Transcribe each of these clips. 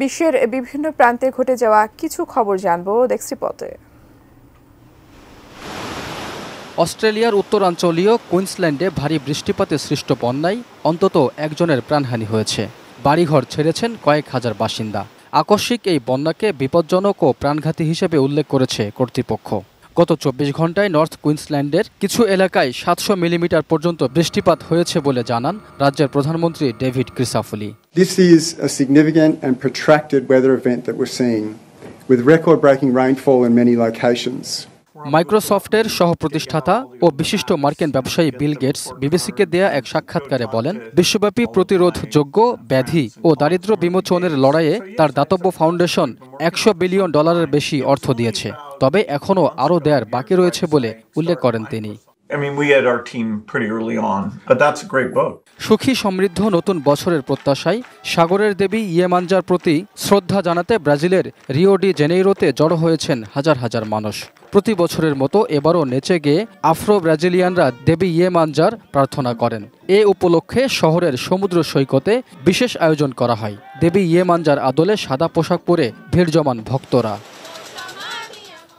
বিশ্বের বিভিন্ন প্রান্তে ঘটে যাওয়া কিছু খবর জানবো দেখছি পথে। অস্ট্রেলিয়ার উত্তরাঞ্চলীয় কুইন্সল্যান্ডে ভারী বৃষ্টিপাতে সৃষ্ট বন্যায় অন্তত একজনের প্রাণহানি হয়েছে। বাড়িঘর ছেড়েছেন কয়েক হাজার বাসিন্দা। আকস্মিক এই বন্যাকে বিপজ্জনক ও প্রাণঘাতী হিসেবে উল্লেখ করেছে কর্তৃপক্ষ। গত ২৪ ঘন্টায় নর্থ কুইন্সল্যান্ডের কিছু এলাকায় ৭০০ মিলিমিটার পর্যন্ত বৃষ্টিপাত হয়েছে বলে জানান রাজ্যের প্রধানমন্ত্রী David ক্রিসাফোলি। This is a significant and protracted weather event that we're seeing, with record-breaking rainfall in many locations. মাইক্রোসফটের সহপ্রতিষ্ঠাতা ও বিশিষ্ট মার্কিন ব্যবসায়ী বিল গেটস বিবিসিকে দেয়া এক সাক্ষাৎকারে বলেন, বিশ্বব্যাপী প্রতিরোধযোগ্য ব্যাধি ও দারিদ্র্য বিমোচনের লড়াইয়ে তার দাতব্য ফাউন্ডেশন $100 বিলিয়ন বেশি অর্থ দিয়েছে। তবে এখনও আরও দেয়ার বাকি রয়েছে বলে উল্লেখ করেন তিনি। সুখী সমৃদ্ধ নতুন বছরের প্রত্যাশায় সাগরের দেবী ইয়েমাঞ্জার প্রতি শ্রদ্ধা জানাতে ব্রাজিলের রিও ডি জেনেইরোতে জড়ো হয়েছেন হাজার হাজার মানুষ। প্রতি বছরের মতো এবারও নেচে গেয়ে আফ্রো ব্রাজিলিয়ানরা দেবী ইয়েমাঞ্জার প্রার্থনা করেন। এ উপলক্ষে শহরের সমুদ্র সৈকতে বিশেষ আয়োজন করা হয়। দেবী ইয়েমাঞ্জার আদলে সাদা পোশাক পরে ভিড় জমান ভক্তরা।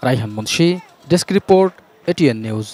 Raihan Munshi, desk report, ATN news.